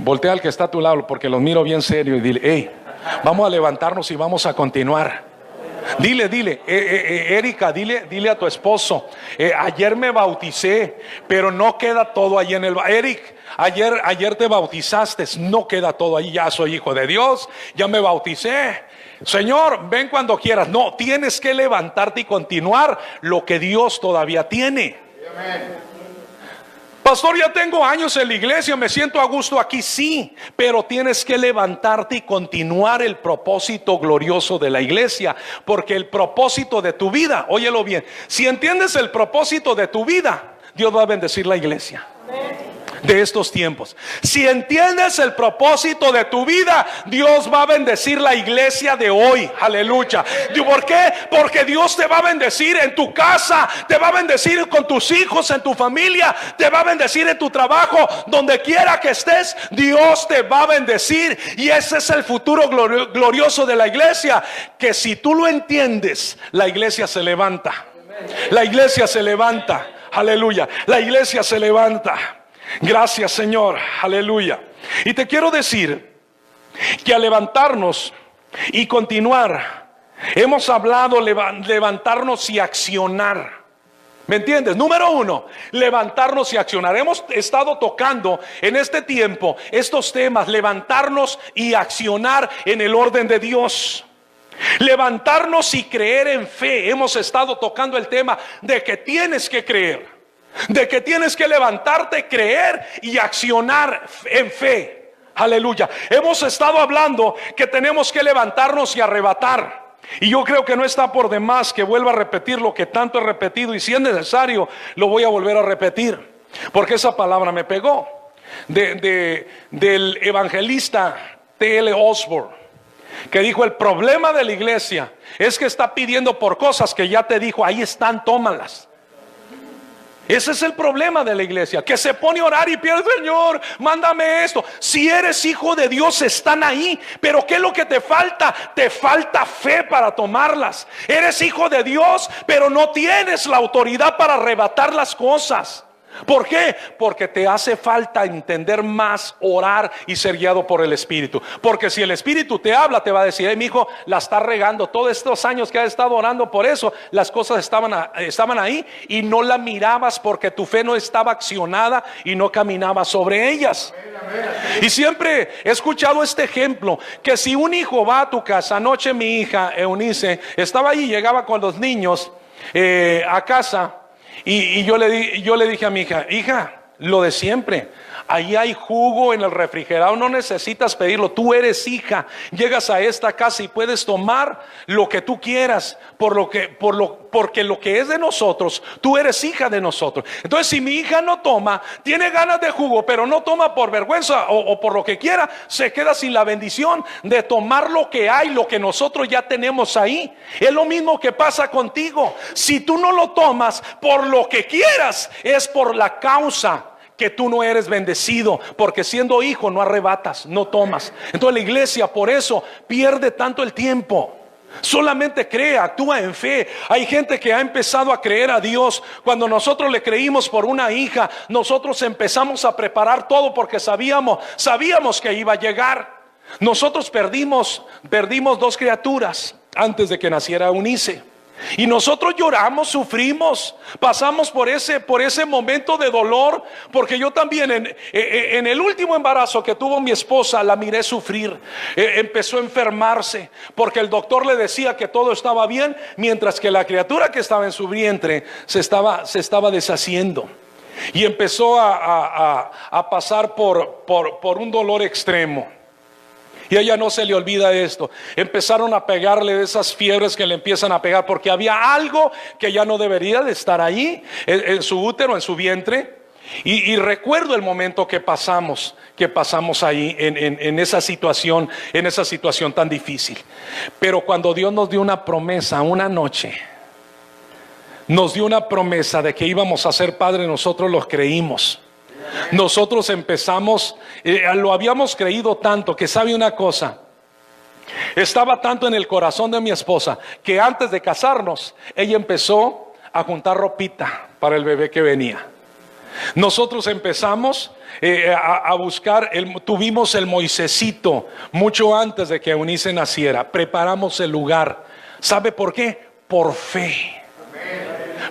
Voltea al que está a tu lado, porque los miro bien serio, y dile: hey, vamos a levantarnos y vamos a continuar. Dile, Erika, dile a tu esposo: ayer me bauticé, pero no queda todo ahí en el... Eric, ayer te bautizaste, no queda todo ahí. Ya soy hijo de Dios, ya me bauticé. Señor, ven cuando quieras. No, tienes que levantarte y continuar lo que Dios todavía tiene. Pastor, ya tengo años en la iglesia, me siento a gusto aquí. Sí, pero tienes que levantarte y continuar el propósito glorioso de la iglesia. Porque el propósito de tu vida, óyelo bien, si entiendes el propósito de tu vida, Dios va a bendecir la iglesia de estos tiempos. Si entiendes el propósito de tu vida, Dios va a bendecir la iglesia de hoy. Aleluya. ¿Por qué? Porque Dios te va a bendecir en tu casa, te va a bendecir con tus hijos, en tu familia, te va a bendecir en tu trabajo, donde quiera que estés, Dios te va a bendecir. Y ese es el futuro glorioso de la iglesia, que si tú lo entiendes, la iglesia se levanta. La iglesia se levanta. Aleluya. La iglesia se levanta. Gracias, Señor, aleluya. Y te quiero decir que al levantarnos y continuar, hemos hablado levantarnos y accionar. ¿Me entiendes? Número uno, levantarnos y accionar. Hemos estado tocando en este tiempo estos temas: levantarnos y accionar en el orden de Dios. Levantarnos y creer en fe. Hemos estado tocando el tema de que tienes que creer, de que tienes que levantarte, creer y accionar en fe. Aleluya. Hemos estado hablando que tenemos que levantarnos y arrebatar. Y yo creo que no está por demás que vuelva a repetir lo que tanto he repetido, y si es necesario lo voy a volver a repetir, porque esa palabra me pegó. Del evangelista T.L. Osborne, que dijo: el problema de la iglesia es que está pidiendo por cosas que ya te dijo, ahí están, tómalas. Ese es el problema de la iglesia, que se pone a orar y pide: Señor, mándame esto. Si eres hijo de Dios, están ahí, pero ¿qué es lo que te falta? Te falta fe para tomarlas. Eres hijo de Dios, pero no tienes la autoridad para arrebatar las cosas. ¿Por qué? Porque te hace falta entender más, orar y ser guiado por el Espíritu. Porque si el Espíritu te habla, te va a decir: mi hijo, la está regando. Todos estos años que has estado orando por eso, las cosas estaban ahí y no la mirabas, porque tu fe no estaba accionada y no caminabas sobre ellas. Y siempre he escuchado este ejemplo, que si un hijo va a tu casa, anoche mi hija Eunice estaba ahí, llegaba con los niños a casa. Y yo le dije a mi hija: hija, lo de siempre, ahí hay jugo en el refrigerador, no necesitas pedirlo, tú eres hija, llegas a esta casa y puedes tomar lo que tú quieras, porque lo que es de nosotros, tú eres hija de nosotros. Entonces, si mi hija no toma, tiene ganas de jugo, pero no toma por vergüenza o por lo que quiera, se queda sin la bendición de tomar lo que hay, lo que nosotros ya tenemos ahí. Es lo mismo que pasa contigo. Si tú no lo tomas por lo que quieras, es por la causa que tú no eres bendecido, porque siendo hijo no arrebatas, no tomas. Entonces la iglesia por eso pierde tanto el tiempo. Solamente cree, actúa en fe. Hay gente que ha empezado a creer a Dios. Cuando nosotros le creímos por una hija, nosotros empezamos a preparar todo, porque sabíamos que iba a llegar. Nosotros perdimos 2 criaturas antes de que naciera Eunice. Y nosotros lloramos, sufrimos, pasamos por ese momento de dolor, porque yo también en el último embarazo que tuvo mi esposa la miré sufrir. Empezó a enfermarse porque el doctor le decía que todo estaba bien, mientras que la criatura que estaba en su vientre se estaba deshaciendo. Y empezó a pasar por un dolor extremo. Y a ella no se le olvida esto. Empezaron a pegarle de esas fiebres que le empiezan a pegar, porque había algo que ya no debería de estar ahí, en su útero, en su vientre. Y recuerdo el momento que pasamos ahí en esa situación tan difícil. Pero cuando Dios nos dio una promesa, una noche, nos dio una promesa de que íbamos a ser padres, nosotros los creímos. Nosotros empezamos, lo habíamos creído tanto, que sabe una cosa, estaba tanto en el corazón de mi esposa, que antes de casarnos ella empezó a juntar ropita para el bebé que venía. Nosotros empezamos a buscar, tuvimos el Moisésito mucho antes de que Eunice naciera. Preparamos el lugar. ¿Sabe por qué? Por fe.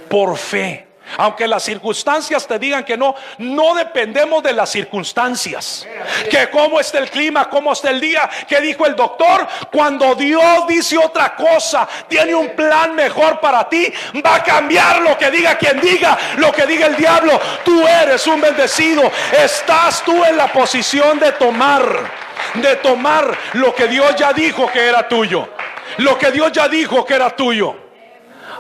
Por fe. Aunque las circunstancias te digan que no, no dependemos de las circunstancias. Que cómo está el clima, cómo está el día, que dijo el doctor. Cuando Dios dice otra cosa, tiene un plan mejor para ti, va a cambiar lo que diga quien diga, lo que diga el diablo. Tú eres un bendecido. Estás tú en la posición de tomar lo que Dios ya dijo que era tuyo. Lo que Dios ya dijo que era tuyo.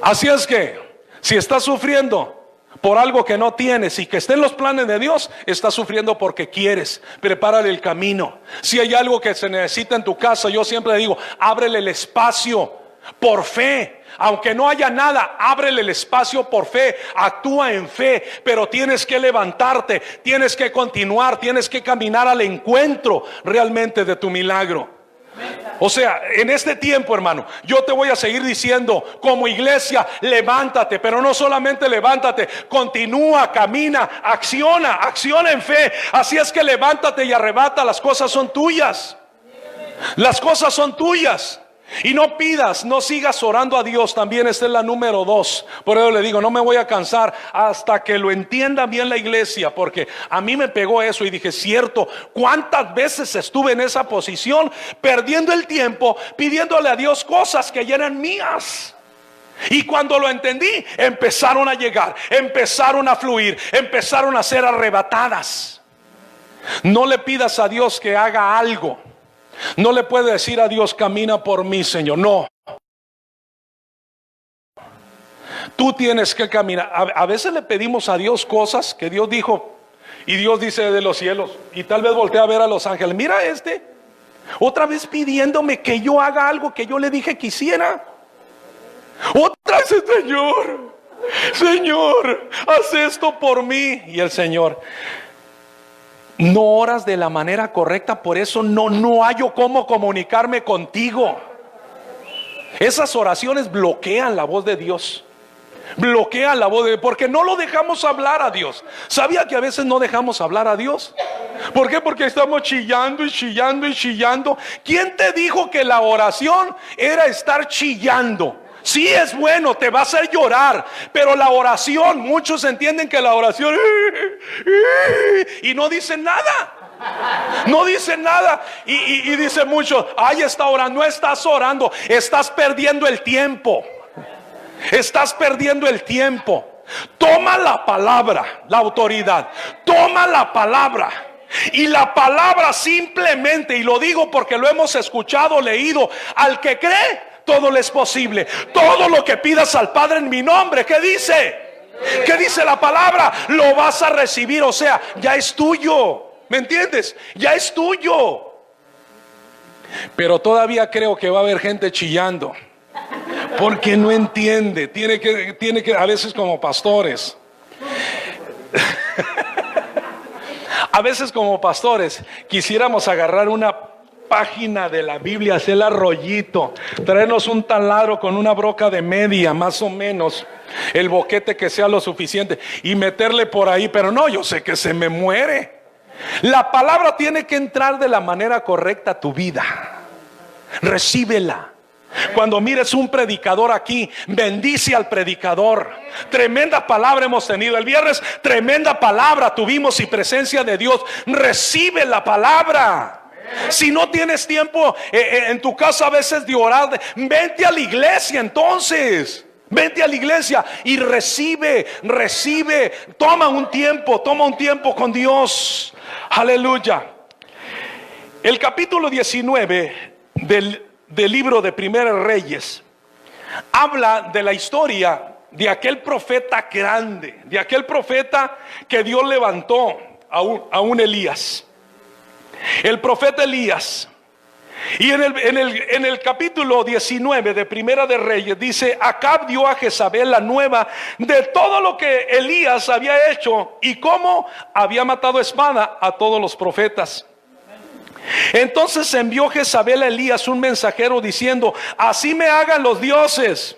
Así es que, si estás sufriendo por algo que no tienes y que esté en los planes de Dios, estás sufriendo porque quieres. Prepárale el camino. Si hay algo que se necesita en tu casa, yo siempre digo, ábrele el espacio por fe. Aunque no haya nada, ábrele el espacio por fe. Actúa en fe, pero tienes que levantarte, tienes que continuar, tienes que caminar al encuentro realmente de tu milagro. O sea, en este tiempo, hermano, yo te voy a seguir diciendo, como iglesia, levántate, pero no solamente levántate, continúa, camina, acciona en fe. Así es que levántate y arrebata, las cosas son tuyas. Las cosas son tuyas. Y no pidas, no sigas orando a Dios. También esta es la número 2. Por eso le digo, no me voy a cansar hasta que lo entienda bien la iglesia, porque a mí me pegó eso y dije, cierto, ¿cuántas veces estuve en esa posición, perdiendo el tiempo, pidiéndole a Dios cosas que ya eran mías? Y cuando lo entendí, empezaron a llegar, empezaron a fluir, empezaron a ser arrebatadas. No le pidas a Dios que haga algo. No le puede decir a Dios, camina por mí, Señor. No. Tú tienes que caminar. A veces le pedimos a Dios cosas que Dios dijo, y Dios dice de los cielos, y tal vez voltea a ver a los ángeles, mira otra vez pidiéndome que yo haga algo que yo le dije que hiciera. Otra vez, Señor, haz esto por mí. Y el Señor, no oras de la manera correcta, por eso no hallo cómo comunicarme contigo. Esas oraciones bloquean la voz de Dios. Bloquean la voz de Dios, porque no lo dejamos hablar a Dios. ¿Sabía que a veces no dejamos hablar a Dios? ¿Por qué? Porque estamos chillando y chillando y chillando. ¿Quién te dijo que la oración era estar chillando? Sí, es bueno, te va a hacer llorar, pero la oración, muchos entienden que la oración y no dicen nada. No dicen nada. Y dicen muchos, ay, está orando. No estás orando, estás perdiendo el tiempo. Estás perdiendo el tiempo. Toma la palabra, la autoridad. Toma la palabra. Y la palabra simplemente, y lo digo porque lo hemos escuchado, leído, al que cree, todo le es posible. Todo lo que pidas al Padre en mi nombre, ¿qué dice? ¿Qué dice la palabra? Lo vas a recibir, o sea, ya es tuyo. ¿Me entiendes? Ya es tuyo. Pero todavía creo que va a haber gente chillando, porque no entiende. Tiene que a veces como pastores. A veces como pastores quisiéramos agarrar una página de la Biblia, hacerla rollito, traernos un taladro con una broca de media, más o menos, el boquete que sea lo suficiente, y meterle por ahí. Pero no, yo sé que se me muere. La palabra tiene que entrar de la manera correcta a tu vida. Recíbela. Cuando mires un predicador aquí, bendice al predicador. Tremenda palabra hemos tenido el viernes, tremenda palabra tuvimos y presencia de Dios. Recibe la palabra. Si no tienes tiempo en tu casa a veces de orar, vente a la iglesia entonces. Vente a la iglesia y recibe. Toma un tiempo con Dios. Aleluya. El capítulo 19 del libro de Primera Reyes habla de la historia de aquel profeta grande, de aquel profeta que Dios levantó a un Elías. El profeta Elías. Y en el capítulo 19 de Primera de Reyes dice: Acab dio a Jezabel la nueva de todo lo que Elías había hecho y cómo había matado a espada a todos los profetas. Entonces envió Jezabel a Elías un mensajero diciendo: así me hagan los dioses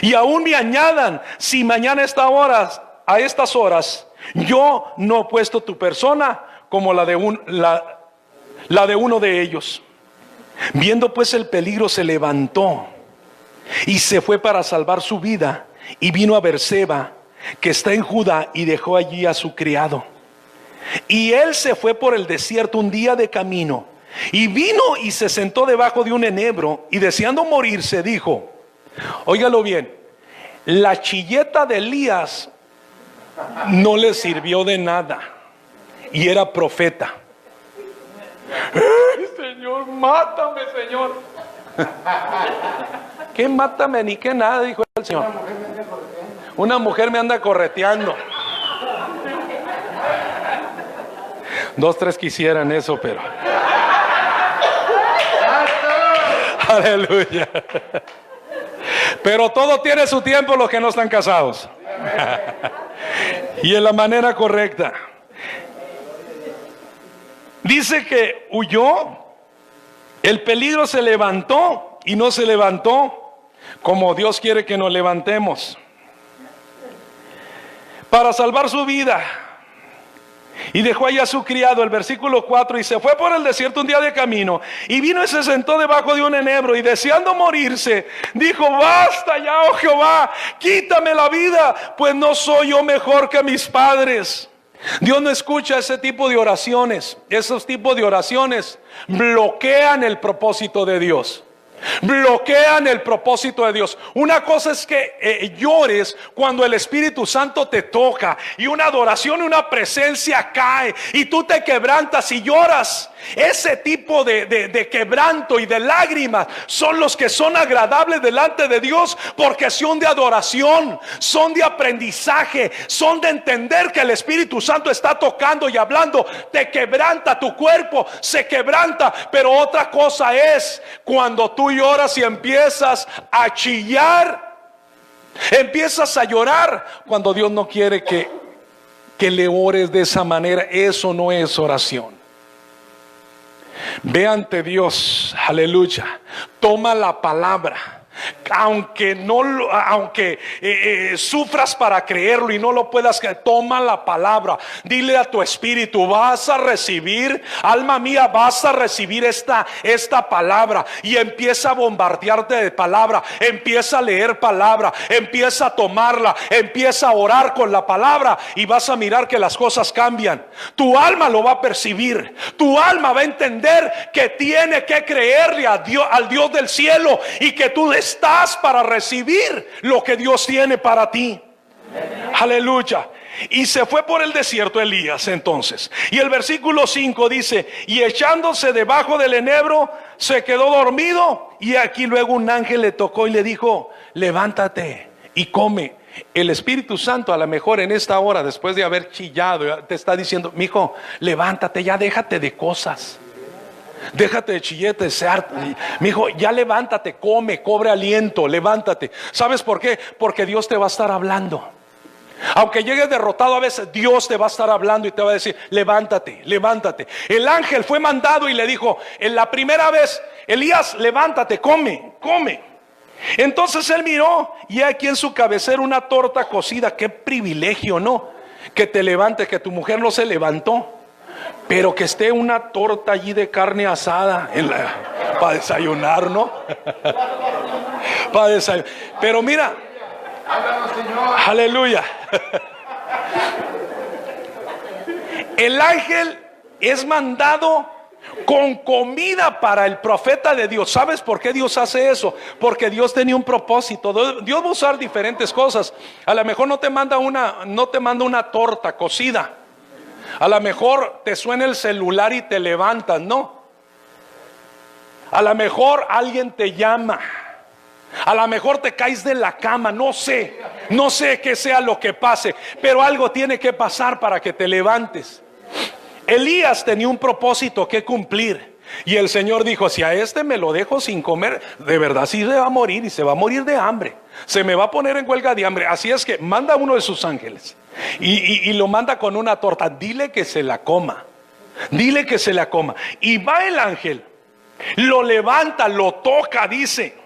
y aún me añadan, si mañana a estas horas yo no he puesto tu persona como la de uno de ellos. Viendo pues el peligro, se levantó y se fue para salvar su vida, y vino a Berseba, que está en Judá, y dejó allí a su criado. Y él se fue por el desierto un día de camino, y vino y se sentó debajo de un enebro, y deseando morirse dijo, óigalo bien, la chilleta de Elías no le sirvió de nada, y era profeta. Señor, mátame, Señor. ¿Qué mátame ni qué nada? Dijo el Señor. Una mujer me anda correteando. 2, 3 quisieran eso, pero aleluya. Pero todo tiene su tiempo, los que no están casados. Y en la manera correcta. Dice que huyó, el peligro se levantó y no se levantó como Dios quiere que nos levantemos para salvar su vida. Y dejó allá a su criado, el versículo 4, y se fue por el desierto un día de camino, y vino y se sentó debajo de un enebro, y deseando morirse, dijo, basta ya, oh Jehová, quítame la vida, pues no soy yo mejor que mis padres. Dios no escucha ese tipo de oraciones. Esos tipos de oraciones bloquean el propósito de Dios. Bloquean el propósito de Dios. Una cosa es que llores cuando el Espíritu Santo te toca y una adoración, una presencia cae y tú te quebrantas y lloras. Ese tipo de quebranto y de lágrimas son los que son agradables delante de Dios, porque son de adoración, son de aprendizaje, son de entender que el Espíritu Santo está tocando y hablando. Te quebranta, tu cuerpo se quebranta. Pero otra cosa es cuando tú lloras y empiezas a chillar, empiezas a llorar cuando Dios no quiere que le ores de esa manera. Eso no es oración. Ve ante Dios, aleluya, toma la palabra. Aunque sufras para creerlo y no lo puedas creer, toma la palabra. Dile a tu espíritu, vas a recibir, alma mía, vas a recibir esta palabra. Y empieza a bombardearte de palabra. Empieza a leer palabra, empieza a tomarla, empieza a orar con la palabra, y vas a mirar que las cosas cambian. Tu alma lo va a percibir. Tu alma va a entender que tiene que creerle a Dios, al Dios del cielo, y que tú estás para recibir lo que Dios tiene para ti. Aleluya. Y se fue por el desierto Elías entonces. Y el versículo 5 dice, y echándose debajo del enebro, se quedó dormido. Y aquí luego un ángel le tocó y le dijo, levántate y come. El Espíritu Santo a lo mejor en esta hora, después de haber chillado, te está diciendo, mijo, levántate, ya déjate de cosas. Déjate de chilletes, mijo, ya levántate, come, cobre aliento, levántate. ¿Sabes por qué? Porque Dios te va a estar hablando. Aunque llegues derrotado a veces, Dios te va a estar hablando y te va a decir, levántate, levántate. El ángel fue mandado y le dijo, en la primera vez, Elías, levántate, come, come. Entonces él miró y aquí en su cabecera una torta cocida. Qué privilegio, ¿no? Que te levantes, que tu mujer no se levantó, pero que esté una torta allí de carne asada para desayunar, ¿no? Para desayunar. Pero mira, aleluya. El ángel es mandado con comida para el profeta de Dios. ¿Sabes por qué Dios hace eso? Porque Dios tenía un propósito. Dios va a usar diferentes cosas. A lo mejor no te manda una torta cocida. A lo mejor te suena el celular y te levantas, ¿no? A lo mejor alguien te llama. A lo mejor te caes de la cama, no sé qué sea lo que pase, pero algo tiene que pasar para que te levantes. Elías tenía un propósito que cumplir, y el Señor dijo, si a este me lo dejo sin comer, de verdad sí se va a morir, y se va a morir de hambre, se me va a poner en huelga de hambre. Así es que manda a uno de sus ángeles y lo manda con una torta. Dile que se la coma, dile que se la coma. Y va el ángel, lo levanta, lo toca, dice,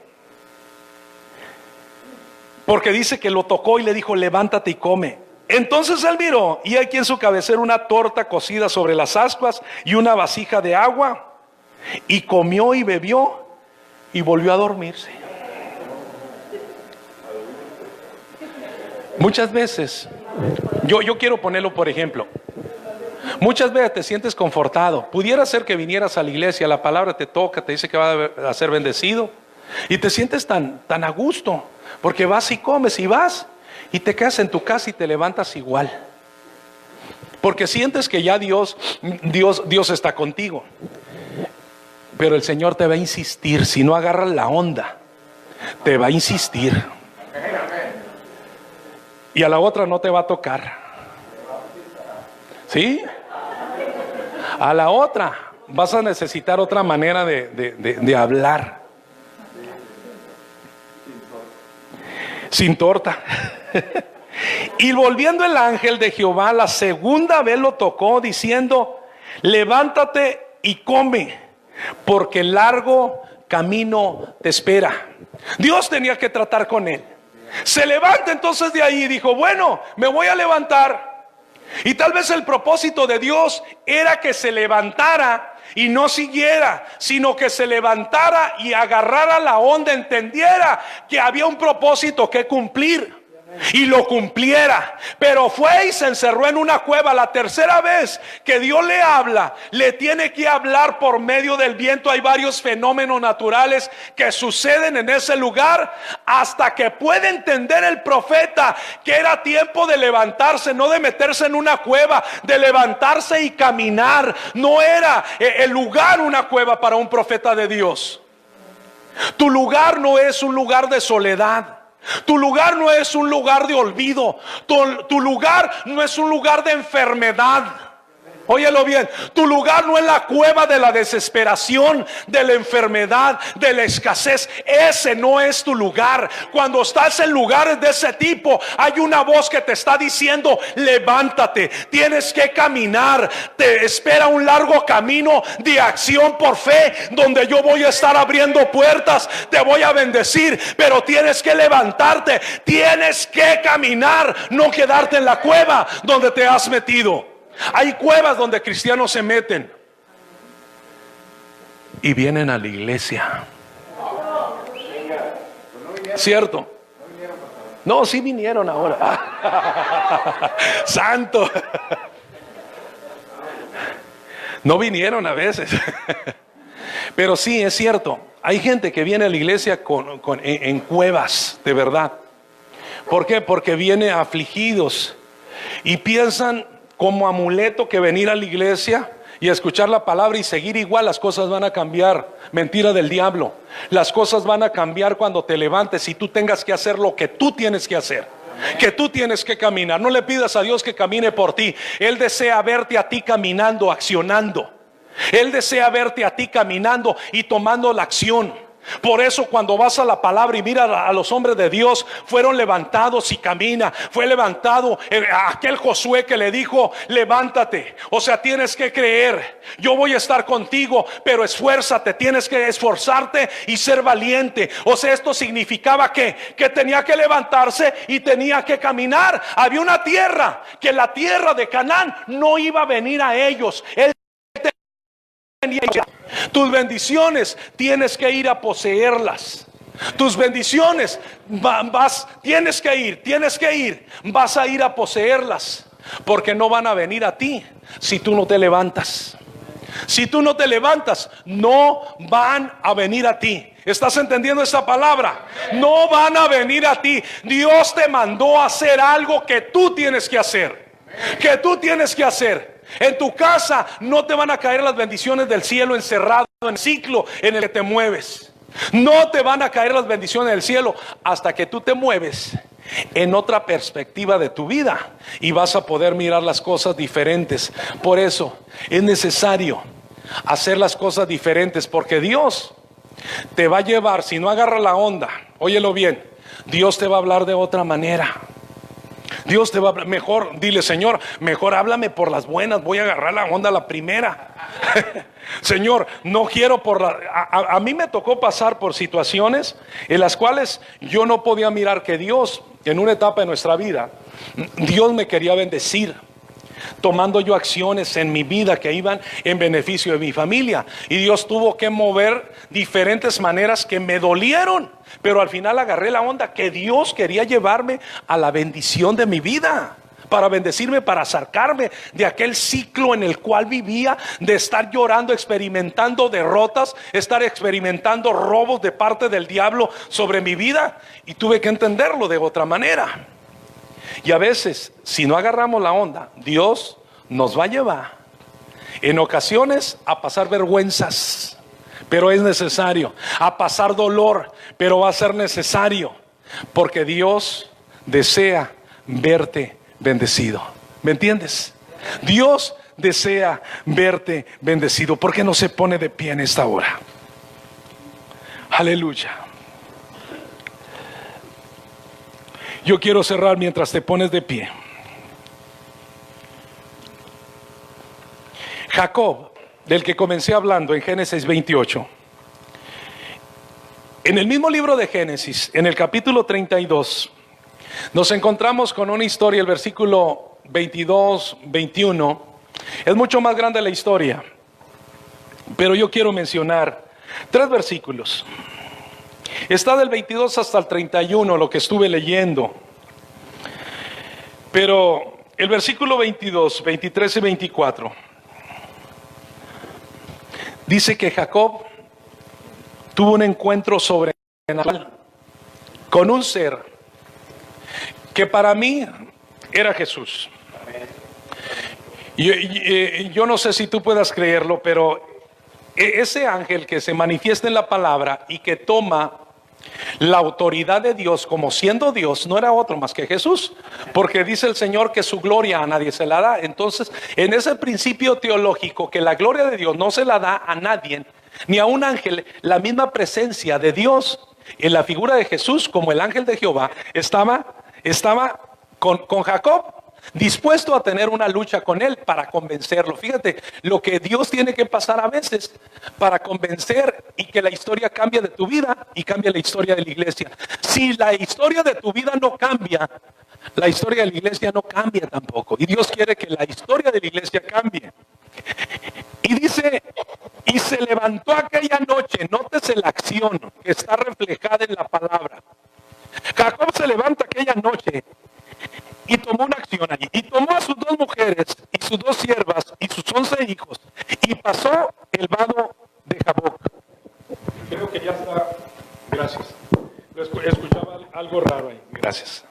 porque dice que lo tocó y le dijo, levántate y come. Entonces él miró, y aquí en su cabecera una torta cocida sobre las ascuas y una vasija de agua, y comió y bebió y volvió a dormirse. Muchas veces, yo quiero ponerlo por ejemplo. Muchas veces te sientes confortado. Pudiera ser que vinieras a la iglesia, la palabra te toca, te dice que va a ser bendecido, y te sientes tan a gusto, porque vas y comes y vas y te quedas en tu casa y te levantas igual, porque sientes que ya Dios está contigo. Pero el Señor te va a insistir. Si no agarras la onda, te va a insistir, y a la otra no te va a tocar. ¿Sí? A la otra vas a necesitar otra manera de hablar. Sin torta. Y volviendo el ángel de Jehová la segunda vez lo tocó, diciendo: levántate y come, porque largo camino te espera. Dios tenía que tratar con él. Se levanta entonces de ahí y dijo: bueno, me voy a levantar. Y tal vez el propósito de Dios era que se levantara y no siguiera, sino que se levantara y agarrara la onda, entendiera que había un propósito que cumplir y lo cumpliera. Pero fue y se encerró en una cueva. La tercera vez que Dios le habla, le tiene que hablar por medio del viento. Hay varios fenómenos naturales que suceden en ese lugar, hasta que puede entender el profeta que era tiempo de levantarse, no de meterse en una cueva, de levantarse y caminar. No era el lugar una cueva para un profeta de Dios. Tu lugar no es un lugar de soledad. Tu lugar no es un lugar de olvido. Tu lugar no es un lugar de enfermedad. Óyelo bien, tu lugar no es la cueva de la desesperación, de la enfermedad, de la escasez. Ese no es tu lugar. Cuando estás en lugares de ese tipo, hay una voz que te está diciendo: levántate, tienes que caminar. Te espera un largo camino de acción por fe, donde yo voy a estar abriendo puertas, te voy a bendecir, pero tienes que levantarte, tienes que caminar, no quedarte en la cueva donde te has metido. Hay cuevas donde cristianos se meten y vienen a la iglesia. ¿Cierto? No, sí vinieron ahora. Santo. No vinieron a veces. Pero sí, es cierto. Hay gente que viene a la iglesia en cuevas, de verdad. ¿Por qué? Porque viene afligidos y piensan como amuleto que venir a la iglesia y escuchar la palabra y seguir igual, las cosas van a cambiar. Mentira del diablo. Las cosas van a cambiar cuando te levantes y tú tengas que hacer lo que tú tienes que hacer, que tú tienes que caminar. No le pidas a Dios que camine por ti. Él desea verte a ti caminando, accionando. Él desea verte a ti caminando y tomando la acción. Por eso cuando vas a la palabra y mira a los hombres de Dios, fueron levantados y camina. Fue levantado aquel Josué que le dijo: levántate. O sea, tienes que creer. Yo voy a estar contigo, pero esfuérzate. Tienes que esforzarte y ser valiente. O sea, esto significaba que tenía que levantarse y tenía que caminar. Había una tierra, que la tierra de Canaán no iba a venir a ellos. Él tenía tus bendiciones, tienes que ir a poseerlas. Tus bendiciones tienes que ir, vas a ir a poseerlas, porque no van a venir a ti si tú no te levantas. Si tú no te levantas, no van a venir a ti. ¿Estás entendiendo esta palabra? No van a venir a ti. Dios te mandó a hacer algo que tú tienes que hacer. Que tú tienes que hacer. En tu casa no te van a caer las bendiciones del cielo encerrado en el ciclo en el que te mueves. No te van a caer las bendiciones del cielo hasta que tú te mueves en otra perspectiva de tu vida y vas a poder mirar las cosas diferentes. Por eso es necesario hacer las cosas diferentes, porque Dios te va a llevar, si no agarra la onda, óyelo bien, Dios te va a hablar de otra manera. Dios te va a hablar, mejor dile: Señor, mejor háblame por las buenas, voy a agarrar la onda la primera. Señor, no quiero a mí me tocó pasar por situaciones en las cuales yo no podía mirar que Dios, en una etapa de nuestra vida, Dios me quería bendecir, tomando yo acciones en mi vida que iban en beneficio de mi familia, y Dios tuvo que mover diferentes maneras que me dolieron, pero al final agarré la onda que Dios quería llevarme a la bendición de mi vida, para bendecirme, para sacarme de aquel ciclo en el cual vivía, de estar llorando, experimentando derrotas, estar experimentando robos de parte del diablo sobre mi vida, y tuve que entenderlo de otra manera. Y a veces, si no agarramos la onda, Dios nos va a llevar en ocasiones a pasar vergüenzas, pero es necesario, a pasar dolor, pero va a ser necesario, porque Dios desea verte bendecido. ¿Me entiendes? Dios desea verte bendecido. ¿Por qué no se pone de pie en esta hora? Aleluya. Yo quiero cerrar mientras te pones de pie. Jacob, del que comencé hablando en Génesis 28. En el mismo libro de Génesis, en el capítulo 32, nos encontramos con una historia, el versículo 22, 21. Es mucho más grande la historia, pero yo quiero mencionar 3 versículos. Está del 22 hasta el 31 lo que estuve leyendo, pero el versículo 22, 23 y 24 dice que Jacob tuvo un encuentro sobrenatural con un ser que para mí era Jesús. Yo no sé si tú puedas creerlo, pero ese ángel que se manifiesta en la palabra y que toma la autoridad de Dios como siendo Dios, no era otro más que Jesús, porque dice el Señor que su gloria a nadie se la da. Entonces, en ese principio teológico que la gloria de Dios no se la da a nadie, ni a un ángel, la misma presencia de Dios en la figura de Jesús como el ángel de Jehová estaba con Jacob, dispuesto a tener una lucha con él para convencerlo. Fíjate lo que Dios tiene que pasar a veces para convencer y que la historia cambie de tu vida y cambie la historia de la iglesia. Si la historia de tu vida no cambia, la historia de la iglesia no cambia tampoco. Y Dios quiere que la historia de la iglesia cambie. Y dice, y se levantó aquella noche. Nótese la acción que está reflejada en la palabra. Jacob se levanta aquella noche y tomó una acción allí, y tomó a sus 2 mujeres y sus 2 siervas y sus 11 hijos, y pasó el vado de Jaboc. Creo que ya está. Gracias. Escuchaba algo raro ahí. Gracias.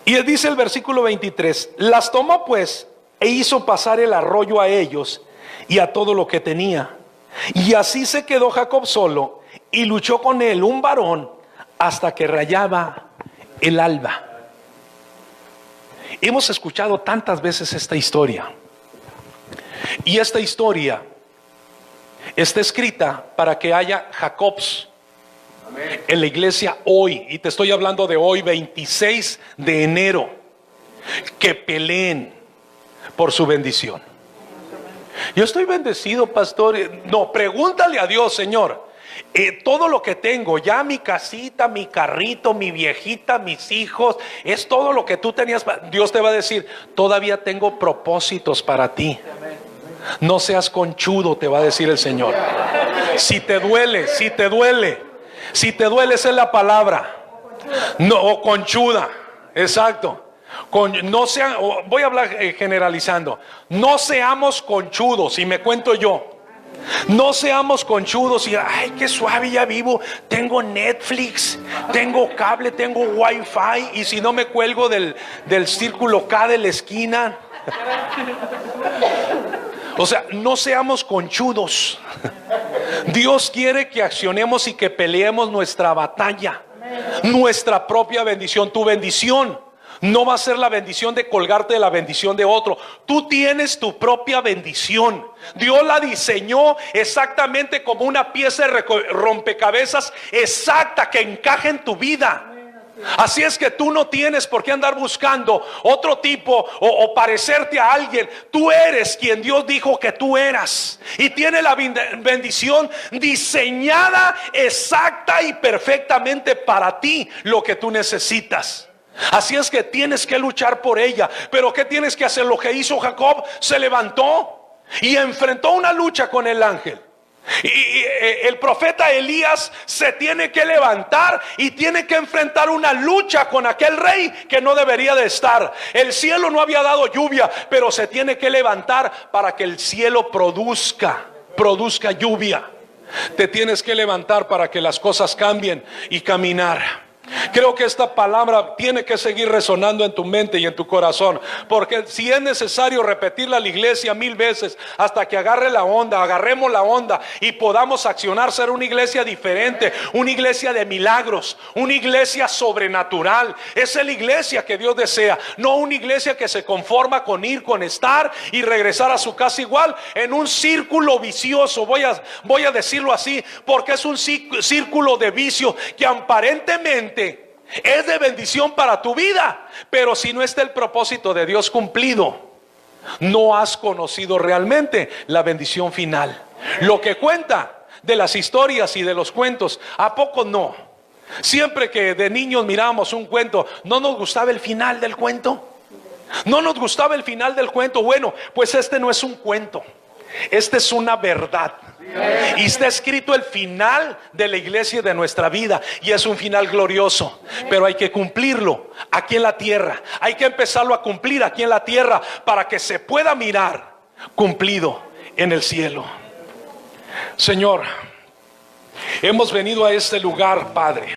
Y dice el versículo 23: las tomó pues e hizo pasar el arroyo a ellos y a todo lo que tenía, y así se quedó Jacob solo, y luchó con él un varón hasta que rayaba el alba. Hemos escuchado tantas veces esta historia, y esta historia está escrita para que haya Jacobs en la iglesia hoy, y te estoy hablando de hoy, 26 de enero, que peleen por su bendición. Yo estoy bendecido, pastor. No, pregúntale a Dios: Señor, todo lo que tengo, ya mi casita, mi carrito, mi viejita, mis hijos, es todo lo que tú tenías. Dios te va a decir: todavía tengo propósitos para ti. No seas conchudo, te va a decir el Señor. Si te duele, esa es la palabra. No, o conchuda, exacto. No sean, voy a hablar generalizando. No seamos conchudos, y me cuento yo. No seamos conchudos y ay, qué suave, ya vivo, tengo Netflix, tengo cable, tengo Wi-Fi, y si no me cuelgo del círculo K de la esquina. O sea, no seamos conchudos. Dios quiere que accionemos y que peleemos nuestra batalla, nuestra propia bendición. Tu bendición no va a ser la bendición de colgarte de la bendición de otro. Tú tienes tu propia bendición. Dios la diseñó exactamente como una pieza de rompecabezas exacta que encaje en tu vida. Así es que tú no tienes por qué andar buscando otro tipo o parecerte a alguien. Tú eres quien Dios dijo que tú eras, y tiene la bendición diseñada exacta y perfectamente para ti, lo que tú necesitas. Así es que tienes que luchar por ella. Pero ¿qué tienes que hacer? Lo que hizo Jacob: se levantó y enfrentó una lucha con el ángel. Y el profeta Elías se tiene que levantar y tiene que enfrentar una lucha con aquel rey que no debería de estar. El cielo no había dado lluvia, pero se tiene que levantar para que el cielo produzca lluvia. Te tienes que levantar para que las cosas cambien y caminar. Creo que esta palabra tiene que seguir resonando en tu mente y en tu corazón, porque si es necesario repetirla a la iglesia 1000 veces hasta que agarremos la onda y podamos accionar, ser una iglesia diferente, una iglesia de milagros, una iglesia sobrenatural. Esa es la iglesia que Dios desea, no una iglesia que se conforma con ir, con estar y regresar a su casa igual, en un círculo vicioso. Voy a decirlo así, porque es un círculo de vicio que aparentemente es de bendición para tu vida, pero si no está el propósito de Dios cumplido, no has conocido realmente la bendición final. Lo que cuenta de las historias y de los cuentos, ¿a poco no? Siempre que de niños miramos un cuento, ¿no nos gustaba el final del cuento? ¿No nos gustaba el final del cuento? Bueno, pues este no es un cuento, este es una verdad. Y está escrito el final de la iglesia y de nuestra vida, y es un final glorioso, pero hay que cumplirlo aquí en la tierra. Hay que empezarlo a cumplir aquí en la tierra para que se pueda mirar cumplido en el cielo. Señor, hemos venido a este lugar, Padre,